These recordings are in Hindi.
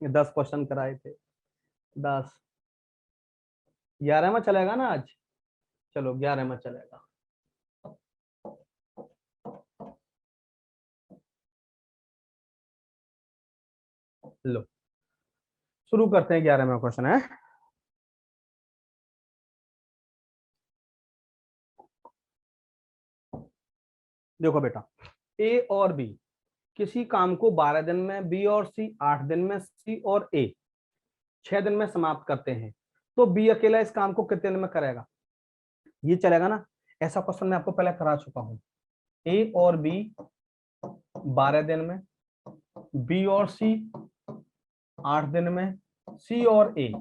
ये 10 क्वेश्चन कराए थे। 10 11 में चलेगा ना आज? चलो 11 में चलेगा। लो शुरू करते हैं। 11 में क्वेश्चन है, देखो बेटा, ए और बी किसी काम को 12 दिन में, बी और सी 8 दिन में, सी और ए 6 दिन में समाप्त करते हैं, तो बी अकेला इस काम को कितने दिन में करेगा? ये चलेगा ना? ऐसा क्वेश्चन मैं आपको पहले करा चुका हूं। ए और बी 12 दिन में, बी और सी 8 दिन में, सी और ए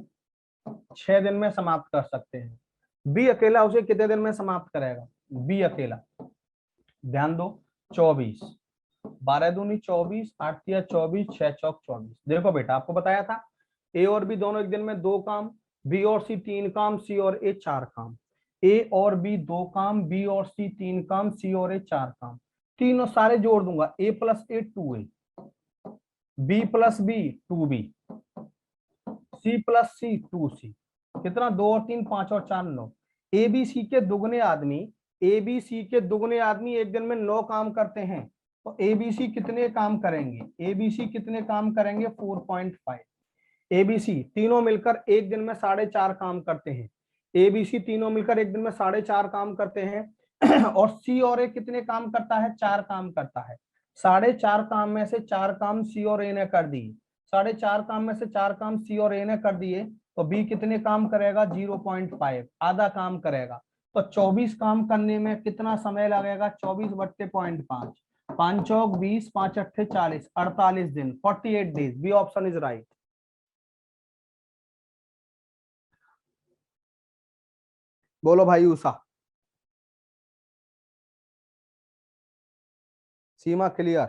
6 दिन में समाप्त कर सकते हैं। बी अकेला उसे कितने दिन में समाप्त करेगा? बी अकेला, ध्यान दो, 24, 12 दूनी 24, 8 तिया 24, 6 चौक 24। देखो बेटा, आपको बताया था ए और बी दोनों एक दिन में 2 काम, बी और सी 3 काम, सी और ए 4 काम। ए और बी 2 काम, बी और सी 3 काम, सी और ए 4 काम। तीनों सारे जोड़ दूंगा, A plus A 2 A, B plus B 2 B, C plus C 2 C. कितना? 2 और 3 5 और 4 9। एबीसी के दुगने आदमी, एबीसी के दुगने आदमी एक दिन में 9 काम करते हैं, तो एबीसी कितने काम करेंगे? एबीसी कितने काम करेंगे? 4.5। एबीसी तीनों मिलकर एक दिन में 4.5 काम करते हैं। एबीसी तीनों मिलकर एक दिन में 4.5 काम करते हैं। और सी और ए कितने काम करता है? 4 काम करता है। 4.5 काम में से 4 काम सी और ए ने कर दिए, 4.5 काम में से 4 काम सी और ए ने कर दिए, तो बी कितने काम करेगा? 0.5, आधा काम करेगा। तो 24 काम करने में कितना समय लगेगा? 24/0.5, 5 चौक 20, 5 अट्ठे 40, 48 दिन, 48 days. B option is right. बोलो भाई उषा। सीमा क्लियर?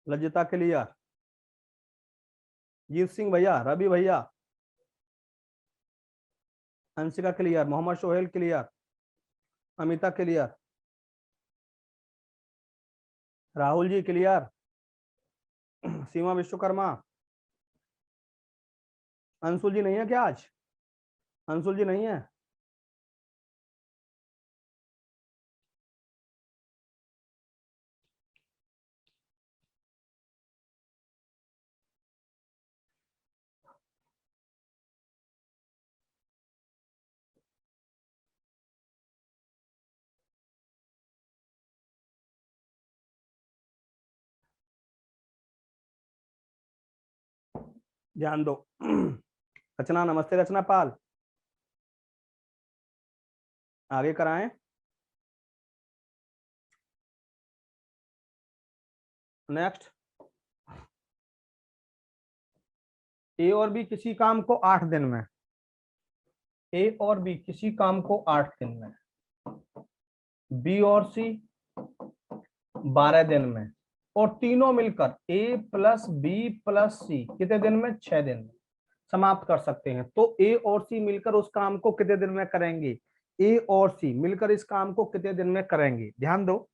लज्जता क्लियर? जीत सिंह भैया, रवि भैया, Anshika clear, Mohammad Sohail clear, Amita clear, Rahul ji clear, Seema Vishwakarma. Anshul ji नहीं है क्या आज? अंशुल जी नहीं है? ध्यान दो। रचना, नमस्ते रचना पाल, आगे कराएं। नेक्स्ट, ए और बी किसी काम को 8 दिन में, ए और बी किसी काम को 8 दिन में, बी और सी 12 दिन में, और तीनों मिलकर ए प्लस बी प्लस सी कितने दिन में? 6 दिन में समाप्त कर सकते हैं। तो ए और सी मिलकर उस काम को कितने दिन में करेंगे? ए और सी मिलकर इस काम को कितने दिन में करेंगे? ध्यान दो,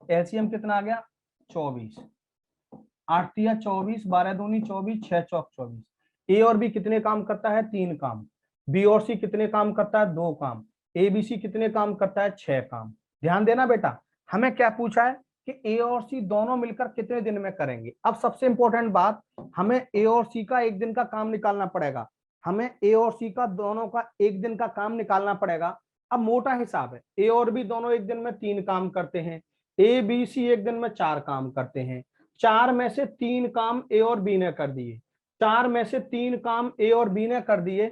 एलसीएम कितना आ गया? 24, 8 तिया 24, 12 दूनी 24, 6 चौक 24। ए और बी कितने काम करता है? 3 काम। बी और सी कितने काम करता है? 2 काम। ए बी सी कितने काम करता है? 6 काम। ध्यान देना बेटा, हमें क्या पूछा है कि ए और सी दोनों मिलकर कितने दिन में करेंगे। अब सबसे इंपॉर्टेंट बात, हमें ए और सी का एक दिन का काम निकालना पड़ेगा। हमें ए और सी का दोनों का एक दिन का काम निकालना पड़ेगा। अब मोटा हिसाब है, ए और बी दोनों एक दिन में 3 काम करते हैं, ए बी सी एक दिन में 4 काम करते हैं। 4 में से 3 काम ए और बी ने कर दिए, 4 में से 3 काम ए और बी ने कर दिए,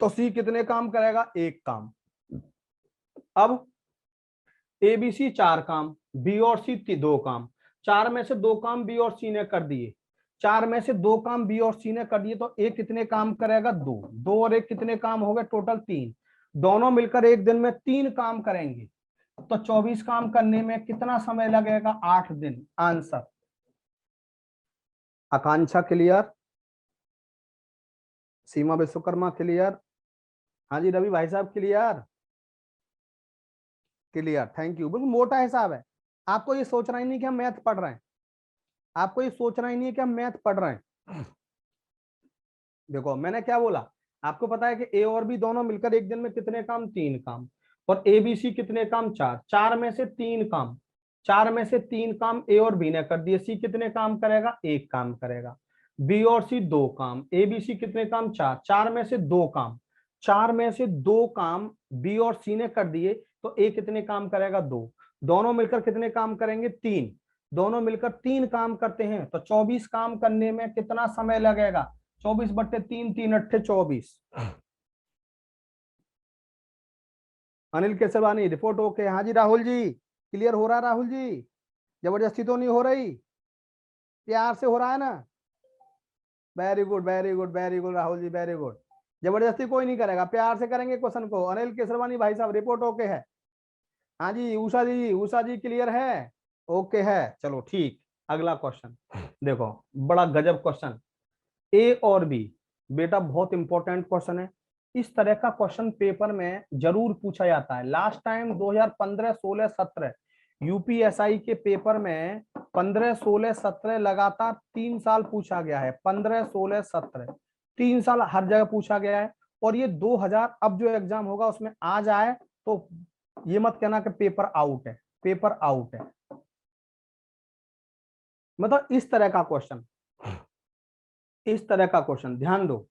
तो सी कितने काम करेगा? 1 काम। अब ए बी सी 4 काम, बी और सी 2 काम, 4 में से 2 काम बी और सी ने कर दिए, 4 में से 2 काम बी और सी ने कर दिए, तो ए कितने काम करेगा? 2, 2 और 1 कितने काम हो गए? टोटल 3। दोनों मिलकर एक दिन में 3 काम करेंगे, तो 24 काम करने में कितना समय लगेगा? 8 दिन। आंसर। आकांक्षा क्लियर? सीमा विश्वकर्मा क्लियर? हाँ जी रवि भाई साहब क्लियर? Clear, thank you. बिल्कुल मोटा हिसाब है, आपको ये सोचना ही नहीं कि हम मैथ पढ़ रहे हैं, आपको ये सोचना ही नहीं है कि हम मैथ पढ़ रहे हैं। देखो मैंने क्या बोला, आपको पता है कि ए और बी दोनों मिलकर एक दिन में कितने काम, 3 काम, और ए बी सी कितने काम, 4, 4 में से 3 काम, 4 में से 3 काम ए और बी ने कर दिए, सी कितने काम करेगा, 1 काम करेगा। बी और सी 2 काम, ए बी सी कितने काम, 4, 4 में से 2 काम, 4 में से 2 काम बी और सी ने कर दिए, तो ए कितने काम करेगा, 2, दोनों मिलकर कितने काम करेंगे, 3, दोनों मिलकर 3 काम करते हैं, तो 24 काम करने में कितना समय लगेगा, 24/3, 3 × 8 = 24। अनिल केसरवानी रिपोर्ट ओके, हाँ जी राहुल जी, क्लियर हो रहा है राहुल जी, जबरदस्ती तो नहीं हो रही, प्यार से हो रहा है ना, very good very good very good Rahul ji, very good, जबरदस्ती कोई नहीं करेगा, प्यार से करेंगे क्वेश्चन को। अनिल केसरवानी भाई साहब रिपोर्ट ओके है, हाँ जी, उषा जी क्लियर है, ओके है, चलो ठीक। अगला क्वेश्चन देखो, बड़ा गजब क्वेश्चन, ए और बी, बेटा बहुत इंपॉर्टेंट क्वेश्चन है, इस तरह का क्वेश्चन पेपर में जरूर पूछा जाता है। लास्ट टाइम 2015, 16, 17 यूपीएसआई के पेपर में 15, 16, 17 लगातार 3 साल पूछा गया है, 15, 16, 17 3 साल हर जगह पूछा गया है। और ये 2000 अब जो एग्जाम होगा उसमें आ जाए तो ये मत कहना कि पेपर आउट है, पेपर आउट है, मतलब इस तरह का क्वेश्चन, इस तरह का क्वेश्चन ध्यान दो।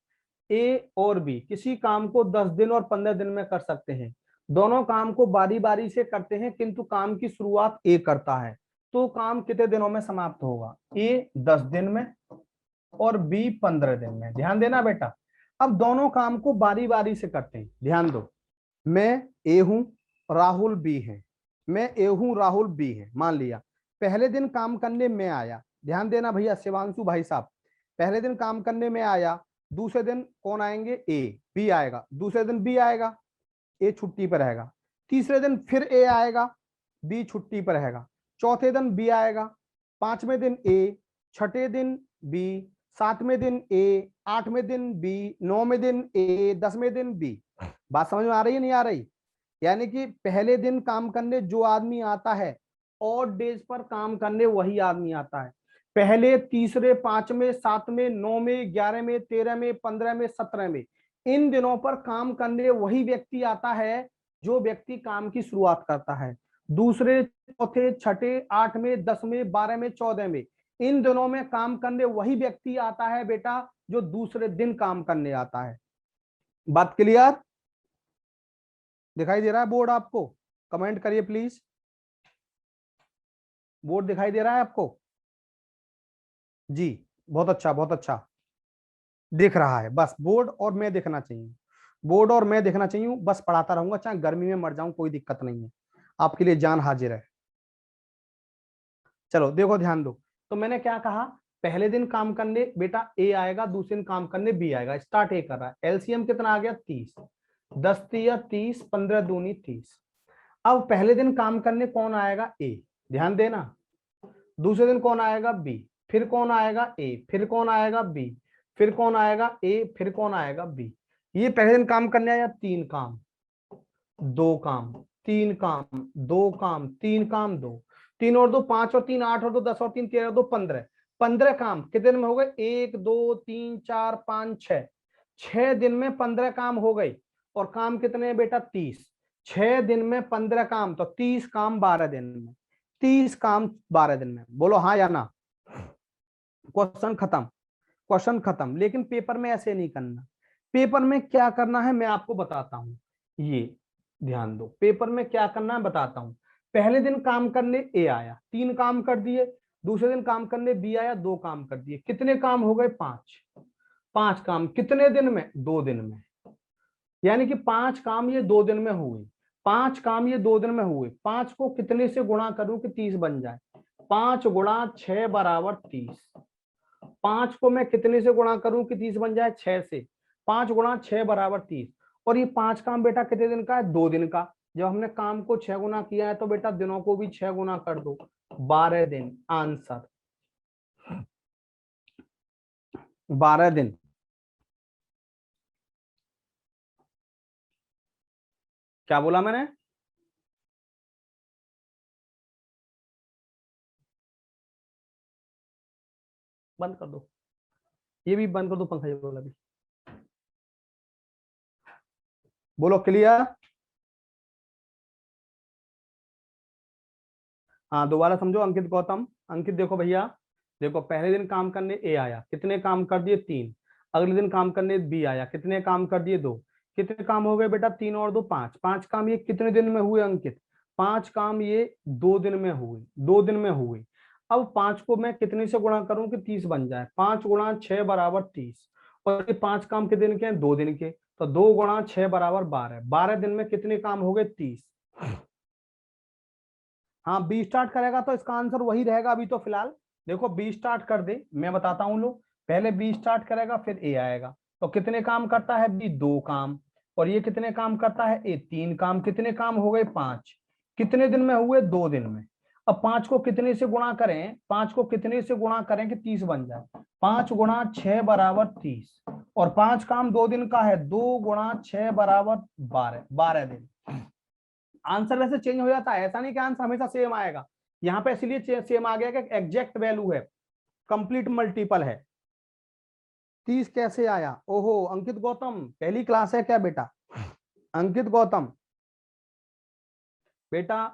ए और बी किसी काम को 10 दिन और 15 दिन में कर सकते हैं, दोनों काम को बारी बारी से करते हैं, किंतु काम की शुरुआत ए करता है, तो काम कितने दिनों में समाप्त होगा, ए 10 दिन में और बी 15 दिन में। ध्यान देना बेटा, अब दोनों काम को बारी बारी से करते हैं, ध्यान दो, मैं ए हूं, राहुल बी है, मैं ए हूं, राहुल बी है, मान लिया पहले दिन काम करने में आया, ध्यान देना भैया शिवांशु भाई साहब, पहले दिन काम करने में आया, दूसरे दिन कौन आएंगे, ए बी आएगा, दूसरे दिन बी आएगा, ए छुट्टी पर रहेगा, तीसरे दिन फिर ए आएगा, बी छुट्टी पर रहेगा, चौथे दिन बी आएगा, पांचवें दिन ए, छठे दिन बी, सातवें दिन ए, आठवें दिन बी, नौवें दिन ए, 10वें दिन बी। बात समझ में आ रही है नहीं आ रही, यानी कि पहले दिन काम करने जो आदमी आता है, और डेज पर काम करने वही आदमी आता है, पहले, तीसरे, पांचवें, सातवें, नौवें, 11वें, 13वें, 15वें, 17वें इन दिनों पर काम करने वही व्यक्ति आता है जो व्यक्ति काम की शुरुआत करता है, दूसरे, चौथे, छठे, 8वें, 10वें, 12वें, 14वें इन दिनों में काम करने वही व्यक्ति आता है बेटा जो दूसरे दिन काम करने आता है। बात क्लियर, दिखाई दे रहा है बोर्ड आपको, कमेंट करिए प्लीज, बोर्ड दिखाई दे रहा है आपको, जी बहुत अच्छा बहुत अच्छा, दिख रहा है, बस बोर्ड और मैं दिखना चाहिए, बोर्ड और मैं दिखना चाहिए, बस पढ़ाता रहूंगा, चाहे गर्मी में मर जाऊं कोई दिक्कत नहीं है, आपके लिए जान हाजिर है। चलो देखो ध्यान दो, तो मैंने क्या कहा, पहले दिन काम करने बेटा ए आएगा, दूसरे दिन काम करने बी आएगा, स्टार्ट ए कर रहा है, एलसीएम कितना आ गया, 30, 10 तिया 30, 15 दूनी 30। अब पहले दिन काम करने कौन आएगा, ए, ध्यान देना, दूसरे दिन कौन आएगा, बी, फिर कौन आएगा, ए, फिर कौन आएगा, बी, फिर कौन आएगा, ए, फिर कौन आएगा, बी। ये पहले दिन काम करने आया, 3 काम, 2 काम, 3 काम, 2 काम, 3 काम, 2, 3 और 2 5 और 3 8 और 2 10 और 3 13 और 2 15, 15 काम कितने दिन में हो गए, 1 2 3 4 5 6, 6 दिन में 15 काम हो गए, और काम कितने हैं बेटा, 30, 6 दिन में 15 काम, तो 30 काम 12 दिन में, 30 काम 12 दिन में, बोलो हाँ या ना, क्वेश्चन खत्म, क्वेश्चन खत्म। लेकिन पेपर में ऐसे नहीं करना, पेपर में क्या करना है मैं आपको बताता हूं, ये ध्यान दो, पेपर में क्या करना है बताता हूं। पहले दिन काम करने ए आया, 3 काम कर दिए, दूसरे दिन काम करने बी आया, 2 काम कर दिए, कितने काम हो गए, 5, 5 काम कितने दिन में, 2 दिन में, यानी कि 5 काम ये 2 दिन में हुए, 5 काम ये 2 दिन में हुए, 5 को कितने से गुणा करूं कि 30 बन जाए, 5 गुणा 6 बराबर 30, 5 को मैं कितने से गुणा करूं कि 30 बन जाए, 6 से, 5 गुणा 6 बराबर 30, और ये 5 काम बेटा कितने दिन का है, 2 दिन का, जब हमने काम को 6 गुना किया है तो बेटा दिनों को भी 6 गुना कर दो, 12 दिन, आंसर 12 दिन। क्या बोला मैंने, बंद कर दो, ये भी बंद कर दो पंखा, ये वाला भी। बोलो क्लियर। हाँ दोबारा समझो। अंकित गौतम, अंकित देखो भैया, देखो पहले दिन काम करने ए आया, कितने काम कर दिए 3। अगले दिन काम करने बी आया, कितने काम कर दिए 2। कितने काम हो गए बेटा 3 और 2 5। 5 काम ये कितने दिन में हुए अंकित? 5 काम ये 2 दिन में हुए, 2 दिन में हुए। अब 5 को मैं कितने से गुणा करूं कि 30 बन जाए? 5 गुणा 6 बराबर 30। और ये 5 काम कितने दिन के हैं? 2 दिन के। तो 2 गुणा 6 बराबर 12। 12 दिन में कितने काम हो गए? 30। हाँ बी स्टार्ट करेगा तो इसका आंसर वही रहेगा अभी तो फिलहाल। देखो बी स्टार्ट कर दे, मैं बताता हूँ लो। पहले बी स्टार्ट करेगा फिर ए आएगा। तो कितने काम करता है बी? 2 काम। और ये कितने काम करता है ए? 3 काम। कितने काम हो गए? 5। कितने दिन में हुए? 2 दिन में। अब 5 को कितने से गुणा करें? 5 को कितने से गुणा करें कि 30 बन जाए? 5 गुणा 6 बराबर 30। और 5 काम 2 दिन का है, 2 गुणा 6 बराबर 12। 12 दिन। आंसर वैसे चेंज हो जाता है, ऐसा नहीं कि आंसर हमेशा सेम आएगा। यहाँ पे इसलिए सेम आ गया कि एग्जैक्ट वैल्यू है, कंप्लीट मल्टीपल है। 30 कैसे आया? ओहो अंकित गौतम, पहली क्लास है क्या बेटा? अंकित गौतम बेटा,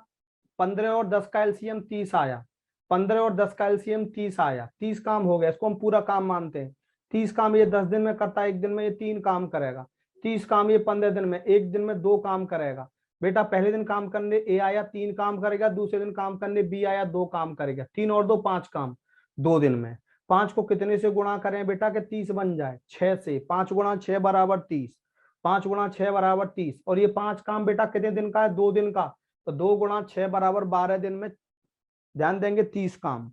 15 और 10 का एलसीएम 30 आया। 15 और 10 का एलसीएम 30 आया। 30 काम हो गया, इसको हम पूरा काम मानते हैं। 30 काम ये 10 दिन में करता है, एक दिन में ये 3 काम करेगा। 30 काम ये 15 दिन में, एक दिन में 2 काम करेगा। बेटा पहले दिन काम करने ए आया, 3 काम करेगा। दूसरे दिन काम करने बी आया, 2 काम करेगा। 3 और 2 5 काम 2 दिन में। 5 को कितने से गुणा करें बेटा कि 30 बन जाए? 6 से। 5 गुणा 6 बराबर 30। 5 गुणा 6 बराबर 30। और ये 5 काम बेटा कितने दिन का है? 2 दिन का। तो 2 गुणा 6 बराबर 12 दिन में ध्यान देंगे 30 काम।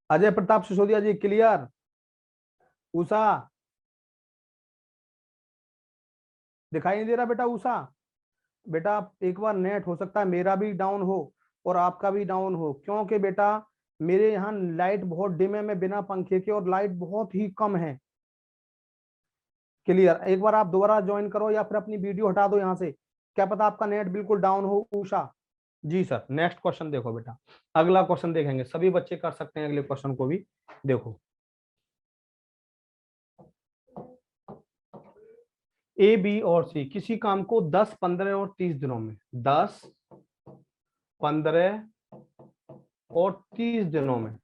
अजय प्रताप सिसोदिया जी क्लियर? उषा दिखाई नहीं दे रहा बेटा? उषा बेटा एक बार नेट हो सकता है मेरा भी डाउन हो और आपका भी डाउन हो, क्योंकि बेटा मेरे यहाँ लाइट बहुत डिम है, मैं बिना पंखे के, और लाइट बहुत ही कम है। क्लियर? एक बार आप दोबारा ज्वाइन करो या फिर अपनी वीडियो हटा दो यहाँ से, क्या पता आपका नेट बिल्कुल डाउन हो। उषा जी सर। नेक्स्ट क्वेश्चन देखो बेटा, अगला क्वेश्चन देखेंगे, सभी बच्चे कर सकते हैं अगले क्वेश्चन को भी। देखो ए बी और सी किसी काम को 10 15 और 30 दिनों में, 10 15 और 30 दिनों में,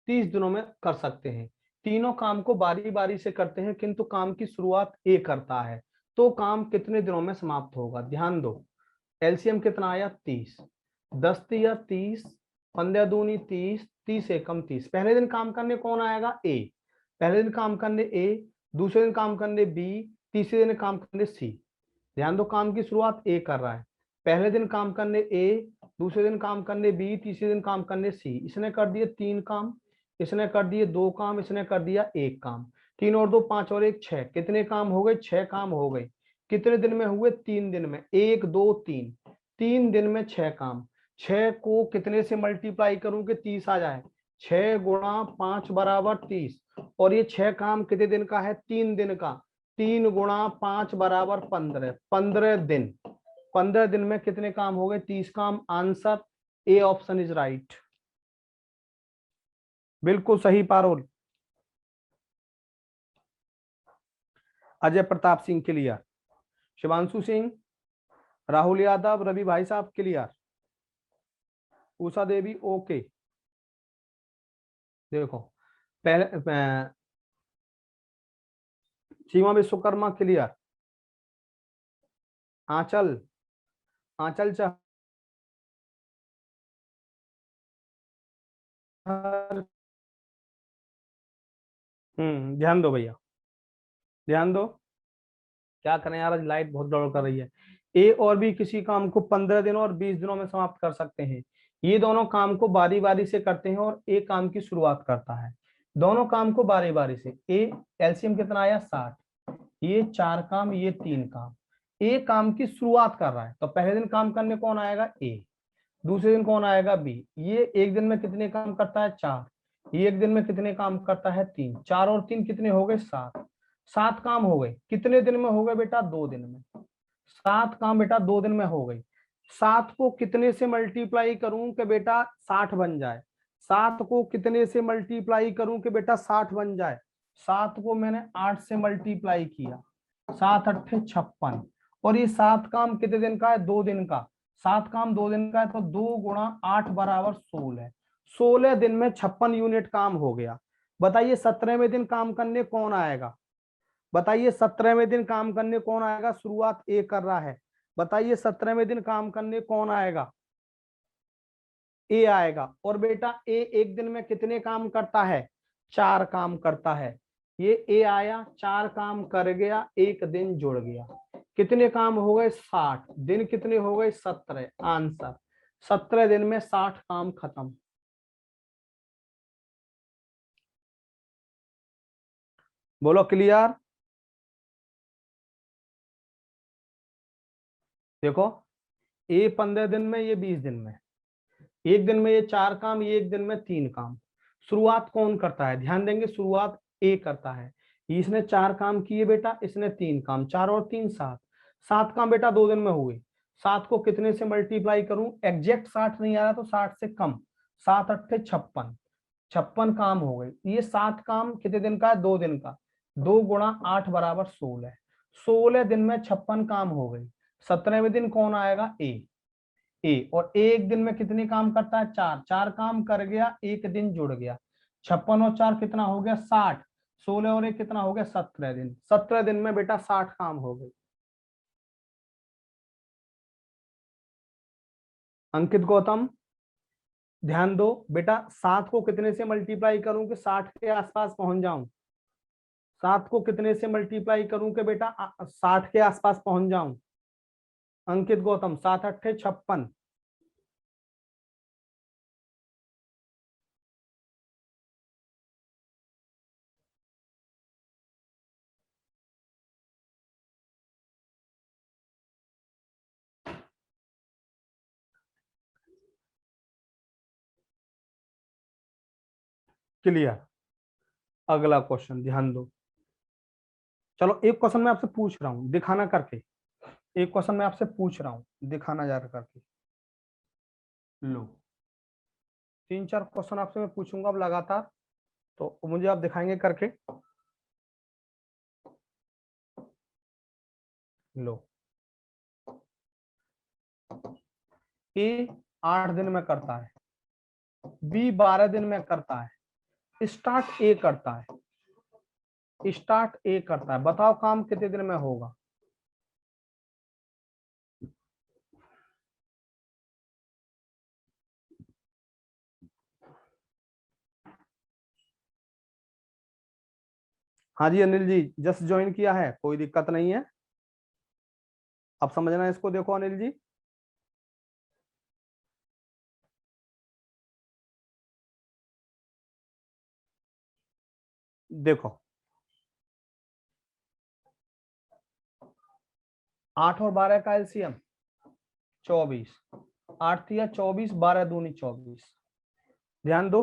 30 दिनों में कर सकते हैं। तीनों काम को बारी बारी से करते हैं, किंतु काम की शुरुआत ए करता है। तो काम कितने दिनों में समाप्त होगा? ध्यान दो, एलसीएम कितना आया? 30। 10 या 30, 15 दूनी 30, 30 एकम 30। पहले दिन काम करने कौन आएगा? ए। पहले दिन काम करने ए, दूसरे दिन काम करने बी, तीसरे दिन काम करने सी। ध्यान दो, काम की शुरुआत ए कर रहा है। पहले दिन काम करने ए, दूसरे दिन काम करने बी, तीसरे दिन काम करने सी। इसने कर दिए 3 काम, इसने कर दिए 2 काम, इसने कर दिया 1 काम। 3 और 2 5 और 1 6। कितने काम हो गए? 6 काम हो गए। कितने दिन में हुए? 3 दिन में। 1 2 3, 3 दिन में 6 काम। 6 को कितने से मल्टीप्लाई करूं कि 30 आ जाए? 6 गुणा 5 बराबर 30। और ये 6 काम कितने दिन का है? 3 दिन का। 3 गुणा 5 बराबर 15। 15 दिन। 15 दिन में कितने काम हो गए? 30 काम। Answer A option is right, बिल्कुल सही पारोल। अजय प्रताप सिंह क्लियर, शिवांशु सिंह, राहुल यादव, रवि भाई साहब क्लियर, उषा देवी ओके। देखो पहले सीमा विश्वकर्मा क्लियर, आंचल, आंचल चहर, ध्यान दो भैया, ध्यान दो। क्या करें यार, आज लाइट बहुत गड़बड़ कर रही है। ए और बी किसी काम को 15 दिनों और 20 दिनों में समाप्त कर सकते हैं। ये दोनों काम को बारी बारी से करते हैं और ए काम की शुरुआत करता है। दोनों काम को बारी बारी से। ए एलसीएम कितना आया? 60। ये 4 काम, ये 3 काम। ए काम की शुरुआत कर रहा है, तो पहले दिन काम करने कौन आएगा? ए। दूसरे दिन कौन आएगा? बी। ये एक दिन में कितने काम करता है? 4। ये एक दिन में कितने काम करता है? 3। 4 और 3 कितने हो गए? 7। 7 काम हो गए। कितने दिन में हो गए बेटा? 2 दिन में। 7 काम बेटा 2 दिन में हो गई। 7 को कितने से मल्टीप्लाई करूं कि बेटा 60 बन जाए, 7 को कितने से मल्टीप्लाई करूं कि बेटा 60 बन जाए। 7 को मैंने 8 से मल्टीप्लाई किया, 7 अट्ठे 56, और ये 7 काम कितने दिन का है, 2 दिन का। 7 काम 2 दिन का है, तो 2 गुणा 8 बराबर 16। 16 दिन में 56 यूनिट काम हो गया। बताइए 17वें दिन काम करने कौन आएगा, बताइए 17वें दिन काम करने कौन आएगा, शुरुआत ए कर रहा है, बताइए 17वें दिन काम करने कौन आएगा, ए आएगा। और बेटा ए एक दिन में कितने काम करता है, 4 काम करता है। ये ए आया, 4 काम कर गया, एक दिन जुड़ गया, कितने काम हो गए, 60 दिन, कितने हो गए, 17। आंसर 17 दिन में 60 काम खत्म। बोलो क्लियर। देखो ए 15 दिन में, ये 20 दिन में, एक दिन में ये 4 काम, ये एक दिन में 3 काम। शुरुआत कौन करता है, ध्यान देंगे, शुरुआत ए करता है। इसने 4 काम किए बेटा, इसने 3 काम, 4 और 3 7, 7 काम बेटा 2 दिन में हुए। 7 को कितने से मल्टीप्लाई करूं, एग्जैक्ट 60 नहीं आ रहा तो 60 से कम, 7 अट्ठे 56, 56 काम हो गए। ये 7 काम कितने दिन का है, 2 दिन का, 2 गुणा 8 बराबर 16, 16 दिन में 56 काम हो गए। 17वें दिन कौन आएगा, ए, और एक दिन में कितने काम करता है, 4, 4 काम कर गया, एक दिन जुड़ गया। 56 और 4 कितना हो गया, 60, 16 और 1 कितना हो गया, 17 दिन। 17 दिन में बेटा 60 काम हो गए। अंकित गौतम ध्यान दो बेटा, 7 को कितने से मल्टीप्लाई करूं कि 60 के आसपास पहुंच जाऊं, 7 को कितने से मल्टीप्लाई करूं कि बेटा 60 के आसपास पहुंच जाऊं। अंकित गौतम 7 अट्ठे 56, क्लियर। अगला क्वेश्चन ध्यान दो। चलो एक क्वेश्चन मैं आपसे पूछ रहा हूं, दिखाना करके, एक क्वेश्चन मैं आपसे पूछ रहा हूं, दिखाना जा करके। लो 3 4 क्वेश्चन आपसे मैं पूछूंगा अब लगातार, तो मुझे आप दिखाएंगे करके। लो ए 8 दिन में करता है, बी 12 दिन में करता है, स्टार्ट ए करता है, स्टार्ट ए करता है, बताओ काम कितने दिन में होगा। हाँ जी अनिल जी, जस्ट ज्वाइन किया है, कोई दिक्कत नहीं है, अब समझना है इसको। देखो अनिल जी, देखो 8 और 12 का एलसीएम 24, 8 तिया 24, 12 दूनी 24। ध्यान दो,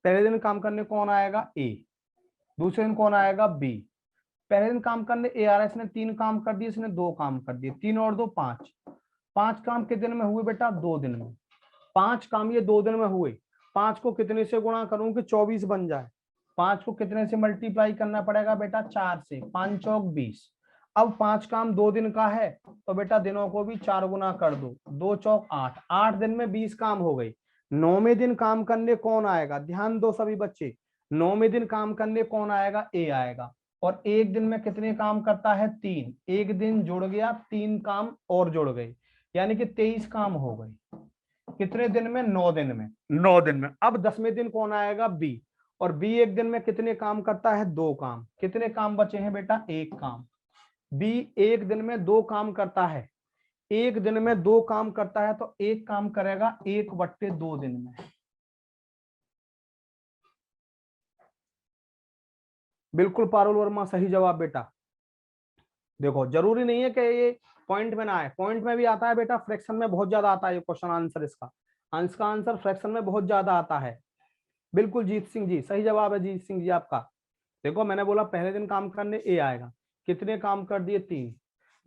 पहले दिन काम करने कौन आएगा, ए, दूसरे दिन कौन आएगा, बी। पहले दिन काम करने ए आ रहा है, इसने 3 काम कर दिए, इसने 2 काम कर दिए, 3 और 2 5, 5 काम कितने दिन में हुए बेटा, 2 दिन में। 5 काम ये 2 दिन में हुए, 5 को कितने से गुणा करूं कि 24 बन जाए, 5 को कितने से मल्टीप्लाई करना पड़ेगा बेटा, 4 से, 5 चौक 20। अब 5 काम 2 दिन का है, तो बेटा दिनों को भी 4 गुना कर दो, 2 चौक 8, 8 दिन में 20 काम हो गए। 9वें दिन काम करने कौन आएगा, ध्यान दो सभी बच्चे, 9वें दिन काम करने कौन आएगा, ए आएगा। और एक दिन में कितने काम करता है, 3, एक दिन जुड़ गया, 3 काम और जुड़ गए, यानी कि 23 काम हो गए। कितने दिन में, 9 दिन में, 9 दिन में। अब 10वें दिन कौन आएगा, बी, और बी एक दिन में कितने काम करता है, 2 काम, कितने काम बचे हैं बेटा, 1 काम। बी एक दिन में 2 काम करता है, एक दिन में 2 काम करता है, तो 1 काम करेगा 1/2 दिन में। बिल्कुल पारुल वर्मा सही जवाब बेटा। देखो जरूरी नहीं है कि ये पॉइंट में ना आए, पॉइंट में भी आता है बेटा, फ्रैक्शन में बहुत ज्यादा आता है ये क्वेश्चन आंसर, इसका इसका आंसर फ्रैक्शन में बहुत ज्यादा आता है। बिल्कुल जीत सिंह जी सही जवाब है, जीत सिंह जी आपका। देखो मैंने बोला पहले दिन काम करने ए आएगा, कितने काम कर दिए, 3,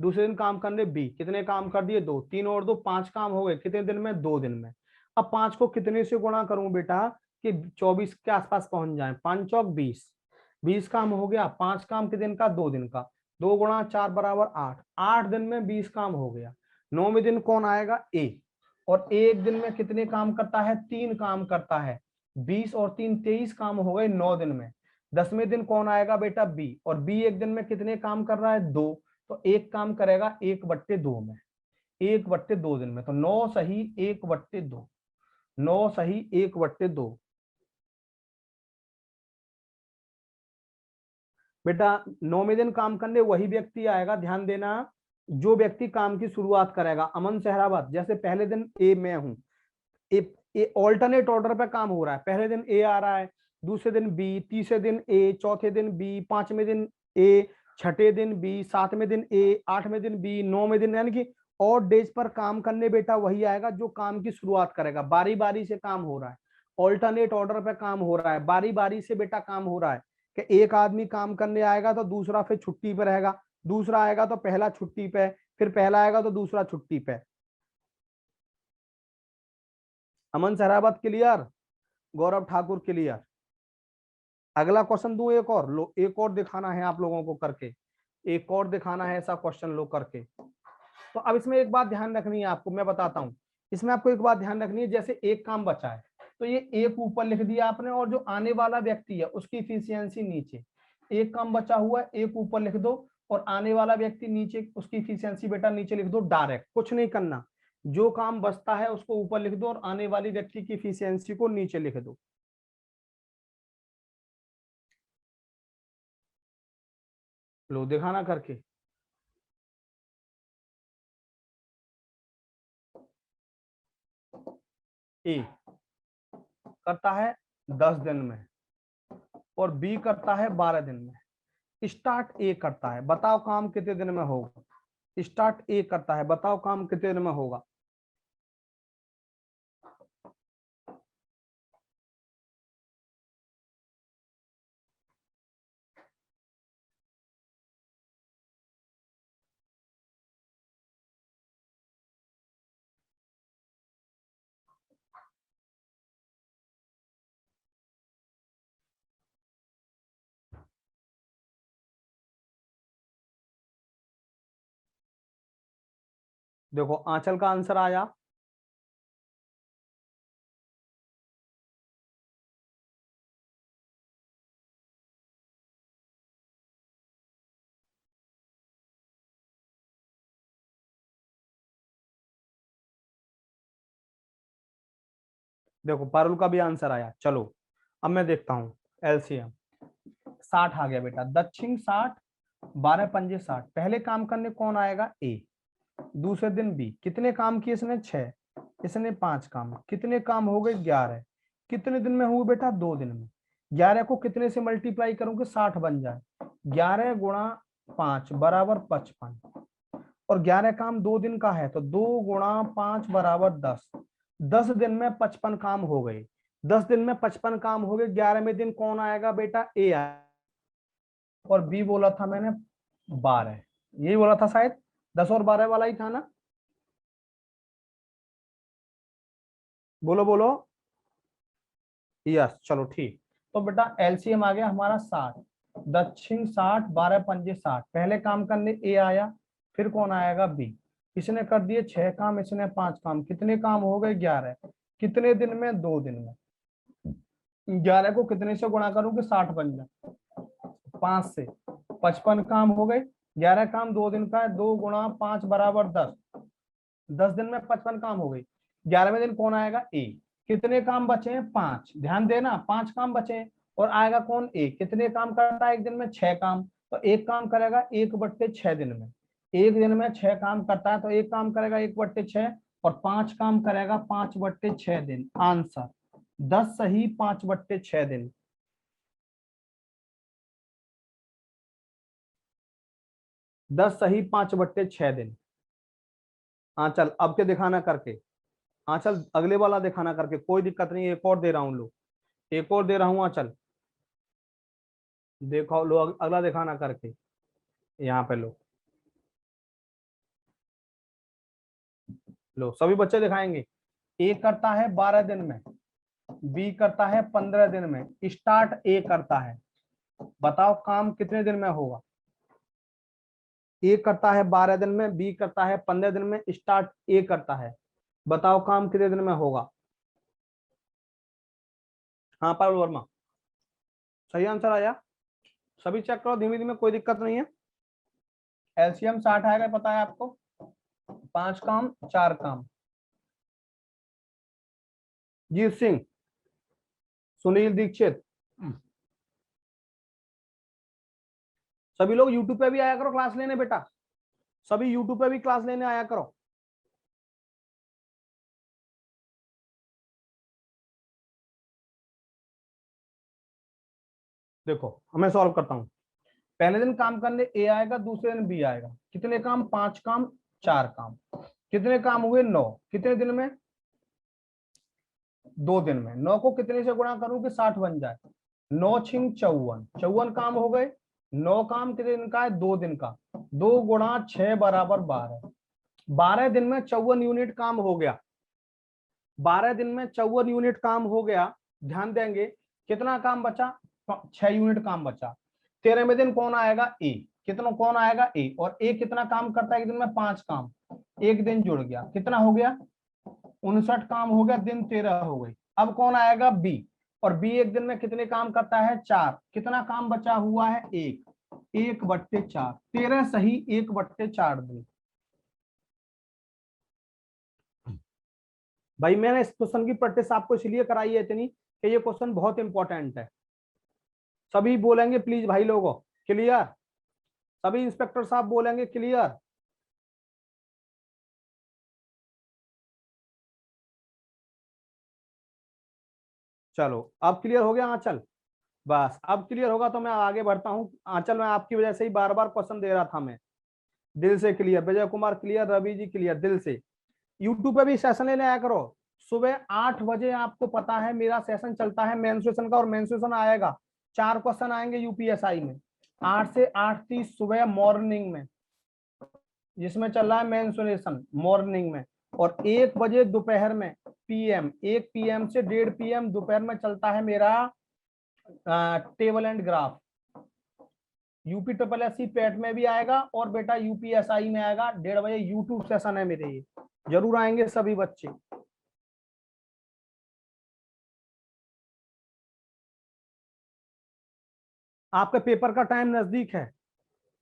दूसरे दिन काम करने बी, कितने काम कर दिए 2, 3 और 2 5 काम हो गए, कितने दिन में 2 दिन में। अब 5 को कितने से गुणा करूं बेटा कि 24 के आसपास पहुंच जाए, 5 चौक 20, 20 काम हो गया, 5 काम के दिन का 2 दिन का, 2 गुणा 4 बराबर 8, 8 दिन में 20 काम हो गया। 9वें दिन कौन आएगा ए, और एक दिन में कितने काम करता है 3 काम करता है, 20 और 3 23 काम हो गए 9 दिन में। 10वें दिन कौन आएगा बेटा बी, और बी एक दिन में कितने काम कर रहा है 2, तो एक काम करेगा 1/2 में, 1/2 दिन में, तो 9 सही 1/2, 9 सही 1/2। बेटा 9वें दिन काम करने वही व्यक्ति आएगा, ध्यान देना, जो व्यक्ति काम की शुरुआत करेगा। अमन सहरावत, जैसे पहले दिन ए मैं हूं, ए ऑल्टरनेट ऑर्डर पे काम हो रहा है, पहले दिन ए आ रहा है, दूसरे दिन बी, तीसरे दिन ए, चौथे दिन बी, 5वें दिन ए, छठे दिन बी, 7वें दिन ए, 8वें दिन बी, 9वें दिन, यानी कि और डेज पर काम करने बेटा वही आएगा जो काम की शुरुआत करेगा। बारी बारी से काम हो रहा है, ऑल्टरनेट ऑर्डर पे काम हो रहा है, बारी बारी से बेटा काम हो रहा है कि एक आदमी काम करने आएगा तो दूसरा फिर छुट्टी पे रहेगा, दूसरा आएगा तो पहला छुट्टी पे, फिर पहला आएगा तो दूसरा छुट्टी पे। अमन सहरावत क्लियर, गौरव ठाकुर क्लियर। अगला क्वेश्चन दूं एक और, लो एक और दिखाना है आप लोगों को करके, एक और दिखाना है ऐसा क्वेश्चन लो करके। तो अब इसमें एक बात ध्यान रखनी है आपको, मैं बताता हूं, इसमें आपको एक बात ध्यान रखनी है, जैसे एक काम बचा है तो ये एक ऊपर लिख दिया आपने, और जो आने वाला व्यक्ति है उसकी इफिशियंसी नीचे, एक काम बचा हुआ है एक ऊपर लिख दो, और आने वाला व्यक्ति नीचे, उसकी इफिशियंसी बेटा नीचे लिख दो डायरेक्ट, कुछ नहीं करना, जो काम बचता है उसको ऊपर लिख दो और आने वाली व्यक्ति की इफिशियंसी को नीचे लिख दो। लो दिखाना करके, ए करता है 10 दिन में और बी करता है 12 दिन में। स्टार्ट ए करता है, बताओ काम कितने दिन में होगा। स्टार्ट ए करता है, बताओ काम कितने दिन में होगा। देखो आंचल का आंसर आया, देखो पारुल का भी आंसर आया। चलो अब मैं देखता हूं एलसीएम, 60 आ गया बेटा, दक्षिण 60, 12 पंजे 60, पहले काम करने कौन आएगा ए, दूसरे दिन बी, कितने काम किए इसने 6, इसने 5 काम, कितने काम हो गए 11, कितने दिन में हुए बेटा 2 दिन में। 11 को कितने से मल्टीप्लाई करूंगे 60 बन जाए, 11 गुणा 5 बराबर 55, और 11 काम 2 दिन का है तो 2 गुणा 5 बराबर 10, 10 दिन में 55 काम हो गए, 10 दिन में 55 काम हो गए। 11वें दिन कौन आएगा बेटा ए आएगा, और बी बोला था मैंने 12, यही बोला था शायद, 10 और 12 वाला ही था ना, बोलो बोलो। यस चलो ठीक। तो बेटा एलसीएम आ गया हमारा 60, दक्षिण 60, 12 पंजे 60, पहले काम करने ए आया, फिर कौन आएगा बी, इसने कर दिए 6 काम, इसने 5 काम, कितने काम हो गए 11, कितने दिन में 2 दिन में। 11 को कितने से गुणा करूंगे 60 बन जाए, 5 से, 55 काम हो गए। 11 काम 2 दिन का है, 2 गुणा 5 बराबर 10, 10 दिन में 55 काम हो गई। 11वें दिन कौन आएगा ए, कितने काम बचे हैं 5, ध्यान देना 5 काम बचे हैं, और आएगा कौन ए, कितने काम करता है एक दिन में 6 काम, तो एक काम करेगा 1/6 दिन में, एक दिन में 6 काम करता है तो एक काम करेगा 1/6, और 5 काम करेगा 5/6 दिन। आंसर 10 सही 5/6 दिन। 10 सही 5/6 दिन। हाँ चल अब के दिखाना करके, हाँ चल अगले वाला दिखाना करके, कोई दिक्कत नहीं, एक और दे रहा हूँ लो, एक और दे रहा हूँ। चल देखो लो अगला दिखाना करके, यहाँ पे लो, लो सभी बच्चे दिखाएंगे। ए करता है 12 दिन में, बी करता है 15 दिन में। स्टार्ट ए करता है, बताओ काम कितने दिन में होगा। ए करता है 12 दिन में, बी करता है 15 दिन में, स्टार्ट ए करता है, बताओ काम कितने दिन में होगा। हाँ पारुल वर्मा, सही आंसर आया। सभी चेक करो धीमे धीमे, कोई दिक्कत नहीं है। एलसीएम 60 आएगा, पता है आपको। 5 काम 4 काम। जीत सिंह, सुनील दीक्षित, सभी लोग यूट्यूब पे भी आया करो क्लास लेने बेटा, सभी यूट्यूब पे भी क्लास लेने आया करो। देखो मैं सॉल्व करता हूं। पहले दिन काम करने ए आएगा, दूसरे दिन बी आएगा। कितने काम, 5 काम 4 काम। कितने काम हुए, 9। कितने दिन में, 2 दिन में। 9 को कितने से गुणा करूं कि 60 बन जाए। 9 छिंग 54, 54 काम हो गए। 9 काम कितने दिन का है, 2 दिन का। 2 गुणा 6 बराबर 12। 12 दिन में 54 यूनिट काम हो गया। 12 दिन में 54 यूनिट काम हो गया। ध्यान देंगे कितना काम बचा, 6 यूनिट काम बचा। 13वें दिन कौन आएगा, ए। कितना कौन आएगा, ए। और ए कितना काम करता है एक दिन में, 5 काम। एक दिन जुड़ गया, कितना हो गया, 59 काम हो गया, दिन 13 हो गई। अब कौन आएगा, बी। और बी एक दिन में कितने काम करता है, 4। कितना काम बचा हुआ है, 1/4। 13 सही 1/4 दिन। भाई मैंने इस क्वेश्चन की प्रैक्टिस आपको इसलिए कराई है इतनी कि ये क्वेश्चन बहुत इंपॉर्टेंट है। सभी बोलेंगे प्लीज भाई लोगों, क्लियर। सभी इंस्पेक्टर साहब बोलेंगे क्लियर। चलो अब क्लियर हो गया आंचल, बस अब क्लियर होगा तो मैं आगे बढ़ता हूँ। आंचल मैं आपकी वजह से ही बार बार क्वेश्चन दे रहा था मैं। दिल से क्लियर, विजय कुमार क्लियर, रवि जी क्लियर, दिल से। यूट्यूब पे भी सेशन लेने आया करो। सुबह 8 बजे आपको पता है मेरा सेशन चलता है मेंस्ट्रुएशन का, और मेंस्ट्रुएशन आएगा 4 क्वेश्चन आएंगे यूपीएसआई में। 8 से 8:30 सुबह मॉर्निंग में, जिसमें चल रहा है मेंस्ट्रुएशन मॉर्निंग में। और 1 बजे दोपहर में पीएम, 1 पीएम से 1:30 PM दोपहर में चलता है मेरा table and graph. UP triple S C PET में भी आएगा और बेटा यूपीएसआई में आएगा। 1:30 बजे यूट्यूब सेशन है मेरे, ये जरूर आएंगे सभी बच्चे। आपके पेपर का टाइम नजदीक है।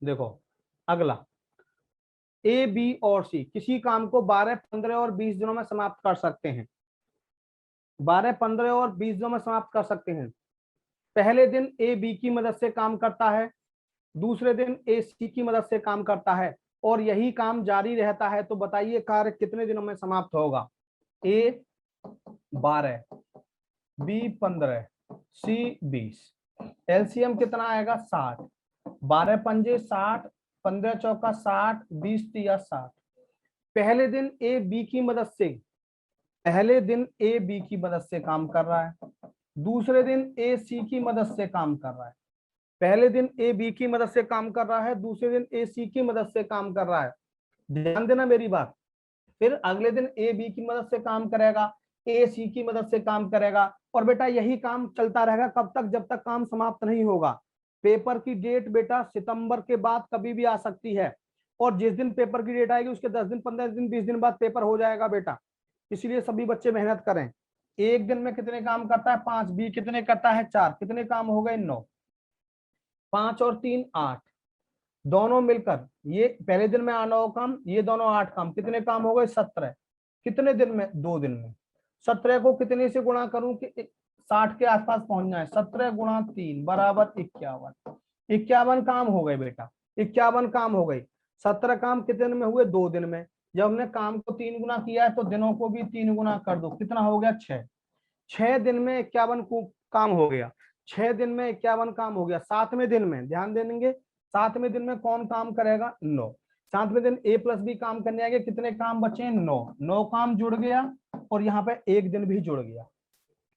देखो अगला, ए बी और सी किसी काम को 12, 15 और 20 दिनों में समाप्त कर सकते हैं। 12, 15 और 20 दिनों में समाप्त कर सकते हैं। पहले दिन ए बी की मदद से काम करता है, दूसरे दिन ए सी की मदद से काम करता है, और यही काम जारी रहता है। तो बताइए कार्य कितने दिनों में समाप्त होगा। ए 12, बी 15, सी 20। एलसीएम कितना आएगा, 60। 12 पंजे 60, 15 चौका 60, 20 तिया 60। पहले दिन ए बी की मदद से, पहले दिन ए बी की मदद से काम कर रहा है, दूसरे दिन ए सी की मदद से काम कर रहा है। पहले दिन ए बी की मदद से काम कर रहा है, दूसरे दिन ए सी की मदद से काम कर रहा है। ध्यान देना मेरी बात। फिर अगले दिन ए बी की मदद से काम करेगा, ए सी की मदद से काम करेगा, और बेटा यही काम चलता रहेगा कब तक, जब तक काम समाप्त नहीं होगा। पेपर की डेट बेटा सितंबर के बाद कभी भी आ सकती है, और जिस दिन पेपर की डेट आएगी उसके 10 दिन, 15 दिन, 20 दिन बाद पेपर हो जाएगा बेटा। इसलिए सभी बच्चे मेहनत करें। एक दिन में कितने काम करता है, 5। बी कितने करता है, 4। कितने काम हो गए, 9। 5 और 3 8, दोनों मिलकर ये पहले दिन में 9 काम, ये दोनों 8 काम। कितने काम हो गए, 17। कितने दिन में, 2 दिन में। 17 को कितने से गुणा करूं कि 60 के आसपास पहुंचना है। 17 गुणा 3 बराबर 51। 51 काम हो गए बेटा, 51 काम हो गए। 17 काम कितने दिन में हुए, 2 दिन में। जब हमने काम को 3 गुना किया है तो दिनों को भी 3 गुना कर दो। कितना हो गया, 6। 6 दिन में 51 काम हो गया। 6 दिन में 51 काम हो गया। 7वें दिन में ध्यान देंगे, 7वें दिन में कौन काम करेगा, 9। 7वें दिन ए प्लस बी काम करने आएंगे। कितने काम बचे, 9। 9 काम जुड़ गया, और यहाँ पे एक दिन भी जुड़ गया।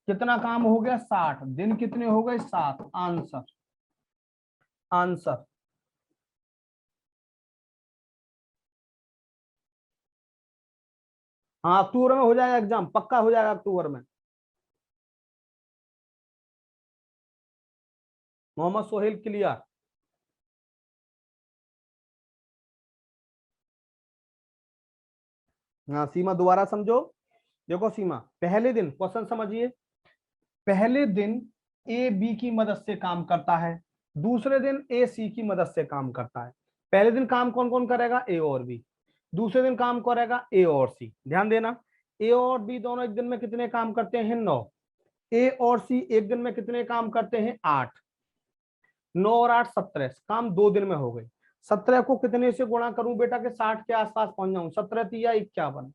कितना काम हो गया, 60 दिन। कितने हो गए, 7। आंसर, आंसर हाँ अक्टूबर में हो जाएगा एग्जाम, पक्का हो जाएगा अक्टूबर में। मोहम्मद सोहेल क्लियर। हाँ सीमा दोबारा समझो। देखो सीमा, पहले दिन क्वेश्चन समझिए, पहले दिन ए बी की मदद से काम करता है, दूसरे दिन ए सी की मदद से काम करता है। पहले दिन काम कौन कौन करेगा, ए और बी। दूसरे दिन काम करेगा ए और सी। ध्यान देना, ए और बी दोनों एक दिन में कितने काम करते हैं, 9। ए और सी एक दिन में कितने काम करते हैं, 8। 9 और 8 17, काम 2 दिन में हो गए। 17 को कितने से गुणा करूं बेटा के 60 के आसपास पहुंच जाऊं, 17 तिया 51,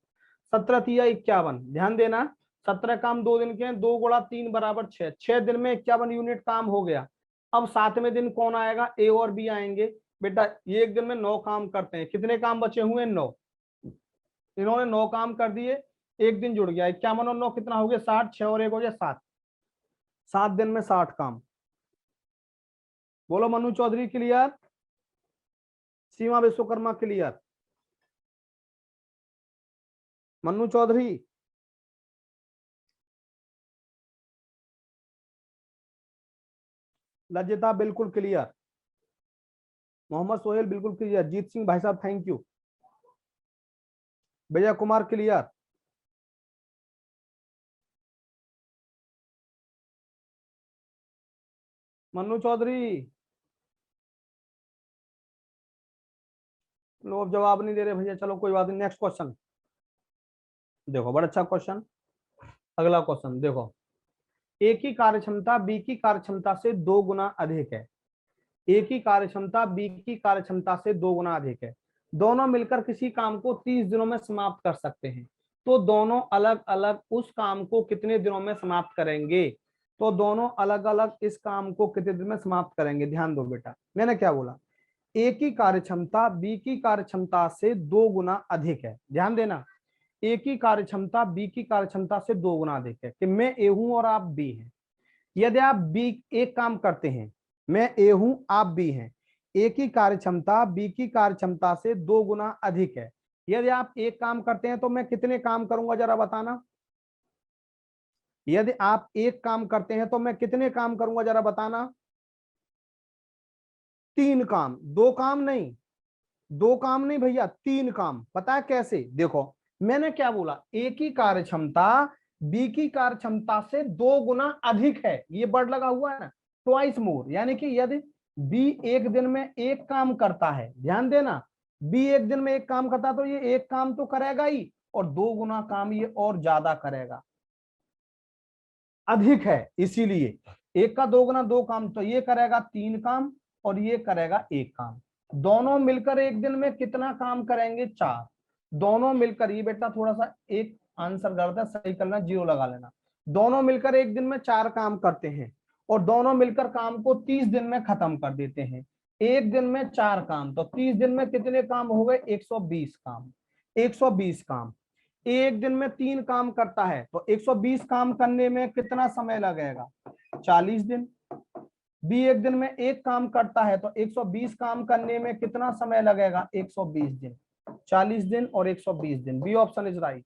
17 तिया 51। ध्यान देना, 17 काम 2 दिन के हैं, 2 गुणा 3 बराबर 6, 6 दिन में 51 यूनिट काम हो गया। अब 7वें दिन कौन आएगा, ए और बी आएंगे। बेटा ये एक दिन में 9 काम करते हैं, कितने काम बचे हुए, 9। इन्होंने 9 काम कर दिए, एक दिन जुड़ गया, 51 और 9 कितना हो गया, 60, 6 और 1 हो गया 7। 7 दिन में 60 काम। बोलो मनु चौधरी क्लियर, सीमा विश्वकर्मा क्लियर, मन्नू चौधरी। लज्जता बिल्कुल क्लियर, मोहम्मद सोहेल बिल्कुल क्लियर, जीत सिंह भाई साहब thank you, Vijay Kumar clear, Mannu Chaudhary. लोग जवाब नहीं दे रहे भैया, चलो कोई बात नहीं, नेक्स्ट क्वेश्चन देखो, बड़ा अच्छा क्वेश्चन। अगला क्वेश्चन देखो, ए की कार्यक्षमता बी की कार्यक्षमता से 2 गुना अधिक है। ए की कार्यक्षमता बी की कार्यक्षमता से 2 गुना अधिक है। दोनों मिलकर किसी काम को 30 दिनों में समाप्त कर सकते हैं। तो दोनों अलग अलग उस काम को कितने दिनों में समाप्त करेंगे, तो दोनों अलग अलग इस काम को कितने दिन में समाप्त करेंगे। ध्यान दो बेटा, मैंने क्या बोला, ए की कार्यक्षमता बी की कार्यक्षमता से 2 गुना अधिक है। ध्यान देना, ए की कार्यक्षमता बी की कार्यक्षमता से 2 गुना अधिक है, कि मैं ए हूं और आप बी हैं। यदि आप बी एक काम करते हैं, मैं ए हूं आप बी हैं, ए की कार्यक्षमता बी की कार्यक्षमता से 2 गुना अधिक है। यदि आप एक काम करते हैं तो मैं कितने काम करूंगा जरा बताना। यदि आप एक काम करते हैं तो मैं कितने काम करूंगा जरा बताना। 3 काम, 2 काम नहीं, 2 काम नहीं भैया, 3 काम। पता है कैसे, देखो मैंने क्या बोला, ए की कार्यक्षमता बी की कार्यक्षमता से 2 गुना अधिक है, ये वर्ड लगा हुआ है ना, ट्वाइस मोर। यानी कि यदि बी एक दिन में एक काम करता है, ध्यान देना, बी एक दिन में एक काम करता तो ये एक काम तो करेगा ही, और 2 गुना काम ये और ज्यादा करेगा, अधिक है। इसीलिए एक का 2 गुना 2 काम, तो ये करेगा 3 काम और ये करेगा 1 काम। दोनों मिलकर एक दिन में कितना काम करेंगे, 4। दोनों मिलकर, ये बेटा थोड़ा सा एक आंसर गलत है, सही करना, 0 लगा लेना। दोनों मिलकर एक दिन में 4 काम करते हैं, और दोनों मिलकर काम को 30 दिन में खत्म कर देते हैं। एक दिन में 4 काम, तो 30 दिन में कितने काम हो गए, 120 काम। 120 काम। एक दिन में 3 काम करता है, तो 120 काम करने में कितना समय लगेगा, 40 दिन। बी एक दिन में एक काम करता है, तो 120 काम करने में कितना समय लगेगा, 120 दिन। 40 दिन और 120 दिन, बी ऑप्शन इज राइट।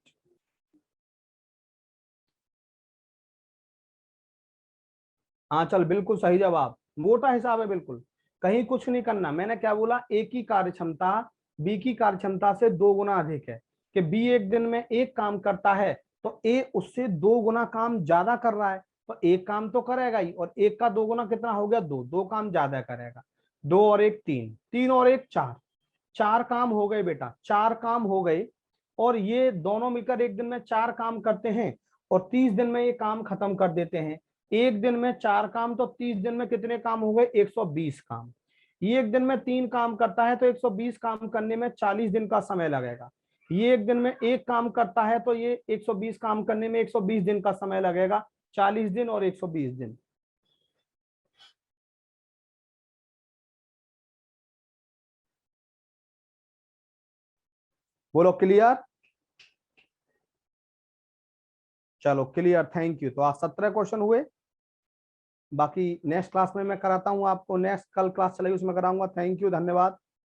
हाँ चल, बिल्कुल सही जवाब, मोटा हिसाब है बिल्कुल, कहीं कुछ नहीं करना। मैंने क्या बोला, ए की कार्यक्षमता बी की कार्यक्षमता से 2 गुना अधिक है, कि बी एक दिन में एक काम करता है, तो ए उससे 2 गुना काम ज्यादा कर रहा है, तो एक काम तो करेगा ही, और एक का 2 गुना कितना हो गया, 2, 2 काम ज्यादा करेगा। 2 और 1 3, 3 और 1 4, 4 काम हो गए बेटा, 4 काम हो गए। और ये दोनों मिलकर एक दिन में 4 काम करते हैं, और 30 दिन में ये काम खत्म कर देते हैं। एक दिन में 4 काम, तो 30 दिन में कितने काम हो गए, 120 काम। ये एक दिन में 3 काम करता है, तो 120 काम करने में 40 दिन का समय लगेगा। ये एक दिन में एक काम करता है, तो ये 120 काम करने में 120 दिन का समय लगेगा, 40 दिन और 120 दिन। बोलो क्लियर, चलो क्लियर, थैंक यू। तो आज 17 क्वेश्चन हुए, बाकी नेक्स्ट क्लास में मैं कराता हूँ आपको, नेक्स्ट कल क्लास चलेगी उसमें कराऊंगा। थैंक यू, धन्यवाद।